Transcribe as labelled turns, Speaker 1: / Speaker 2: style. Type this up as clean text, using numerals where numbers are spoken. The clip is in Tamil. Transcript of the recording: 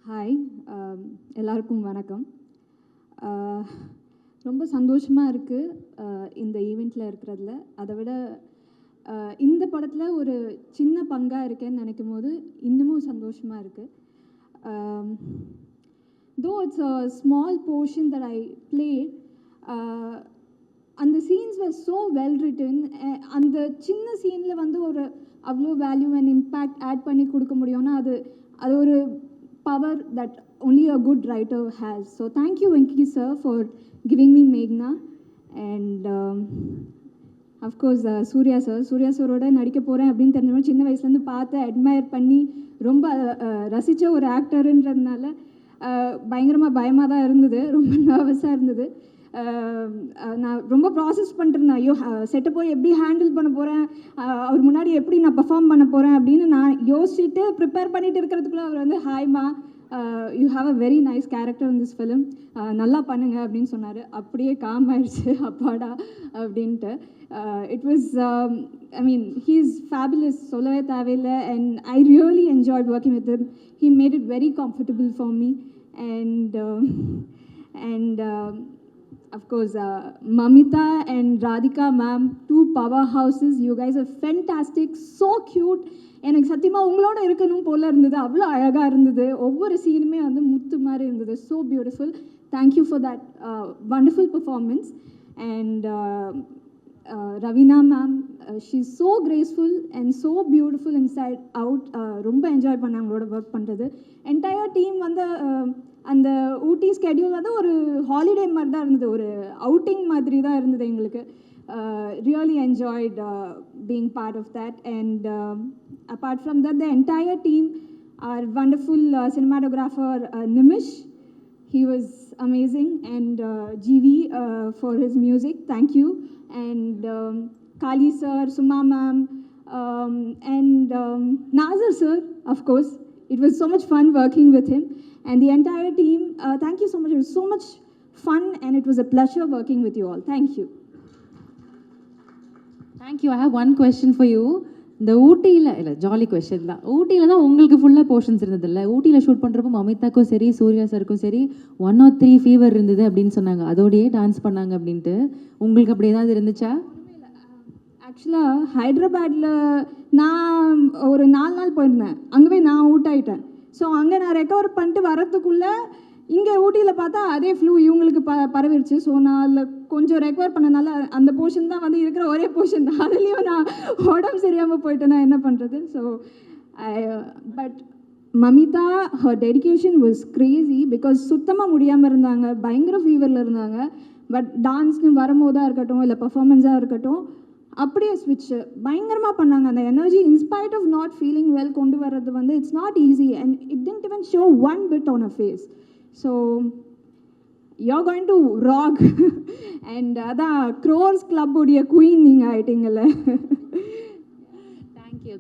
Speaker 1: ஹாய், எல்லாருக்கும் வணக்கம். ரொம்ப சந்தோஷமாக இருக்குது இந்த ஈவெண்ட்டில் இருக்கிறதுல. அதை விட இந்த படத்தில் ஒரு சின்ன பங்காக இருக்கேன்னு நினைக்கும் போது இன்னமும் சந்தோஷமாக இருக்குது. Though it's a small portion that I played, அந்த scenes were so well written. அந்த சின்ன சீனில் வந்து ஒரு அவ்வளோ வேல்யூ அண்ட் இம்பேக்ட் ஆட் பண்ணி கொடுக்க முடியும்னா அது ஒரு power that only a good writer has. So thank you Venki sir for giving me Meghna, and of course Surya sir-ஓட நடிக்க போகிறேன் அப்படின்னு தெரிஞ்சவங்க சின்ன வயசுலேருந்து பார்த்து அட்மையர் பண்ணி ரொம்ப ரசித்த ஒரு ஆக்டருன்றதுனால பயங்கரமாக பயமாக தான் இருந்தது, ரொம்ப நர்வஸாக இருந்தது. நான் ரொம்ப ப்ராசஸ் பண்ணிட்டுருந்தேன், ஐயோ செட்டை போய் எப்படி ஹேண்டில் பண்ண போகிறேன், அவர் முன்னாடி எப்படி நான் பர்ஃபார்ம் பண்ண போகிறேன் அப்படின்னு நான் யோசிச்சுட்டு ப்ரிப்பேர் பண்ணிட்டு இருக்கிறதுக்குள்ளே அவர் வந்து ஹாய்மா, you have a very nice character in this film, நல்லா பண்ணுங்க அப்படின்னு சொன்னார். அப்படியே காம் ஆயிடுச்சு, அப்பாடா அப்படின்ட்டு. It was I mean he is fabulous, சொல்லவே தேவையில்லை. And I really enjoyed working with him. He made it very comfortable for me. And of course Mamita and Radhika ma'am, two powerhouses. You guys are fantastic, so cute. எனக்கு சத்தியமாக உங்களோட இருக்கணும் போல இருந்தது, அவ்வளோ அழகாக இருந்தது. ஒவ்வொரு சீனுமே வந்து முத்து மாதிரி இருந்தது. So beautiful. Thank you for that wonderful performance. And Ravina ma'am, she's so graceful and so beautiful inside out. ரொம்ப என்ஜாய் பண்ண அவங்களோட ஒர்க் பண்ணுறது. என்டையர் டீம் வந்து அந்த ஊட்டி ஸ்கெடியூல் வந்து ஒரு ஹாலிடே மாதிரி தான் இருந்தது, ஒரு அவுட்டிங் மாதிரி தான் இருந்தது எங்களுக்கு. Really enjoyed being part of that. And apart from that, the entire team, our wonderful cinematographer Nimish, he was amazing. And GV for his music, thank you. And Kali sir, Suma ma'am, and Nazar sir, of course. It was so much fun working with him. And the entire team, thank you so much. It was so much fun and it was a pleasure working with you all. Thank you.
Speaker 2: Thank you. I have one question for you. இந்த ஊட்டியில் இல்லை, ஜாலி கொஷின் தான். ஊட்டியில் தான் உங்களுக்கு ஃபுல்லாக போர்ஷன்ஸ் இருந்தது இல்லை? ஊட்டியில் ஷூட் பண்ணுறப்போ மமிதாக்கும் சரி சூர்யா சாருக்கும் சரி 103 ஃபீவர் இருந்தது அப்படின்னு சொன்னாங்க, அதோடையே டான்ஸ் பண்ணாங்க அப்படின்ட்டு. உங்களுக்கு அப்படி ஏதாவது இருந்துச்சா?
Speaker 1: ஆக்சுவலாக ஹைதராபாத்தில் நான் ஒரு 4 நாள் போயிருந்தேன், அங்கே போய் நான் அவுட் ஆகிட்டேன். ஸோ அங்கே நான் ரெக்கவர் பண்ணிட்டு வரத்துக்குள்ளே இங்கே ஊட்டியில் பார்த்தா அதே ஃப்ளூ இவங்களுக்கு பரவிடுச்சு. ஸோ நான் அதில் கொஞ்சம் ரெக்கவர் பண்ணனால அந்த போர்ஷன் தான் வந்து இருக்கிற ஒரே போர்ஷன் தான், அதுலேயும் நான் உடம்பு சரியாமல் போயிட்டேன்னா என்ன பண்ணுறது. So but Mamitha, her dedication was Crazy. Because சுத்தமாக முடியாமல் இருந்தாங்க, பயங்கர ஃபீவரில் இருந்தாங்க. பட் டான்ஸ்னு வரும்போதாக இருக்கட்டும் இல்லை பர்ஃபார்மன்ஸாக இருக்கட்டும், அப்படியே ஸ்விட்ச்சு பயங்கரமாக பண்ணாங்க. அந்த energy in spite of not feeling well கொண்டு வர்றது வந்து it's not easy. And it didn't even show one bit on a face. So you're going to rock. And அதான் க்ரோர்ஸ் கிளப்புடைய குயின் நீங்கள் ஆகிட்டீங்கல்ல.
Speaker 2: தேங்க்யூ.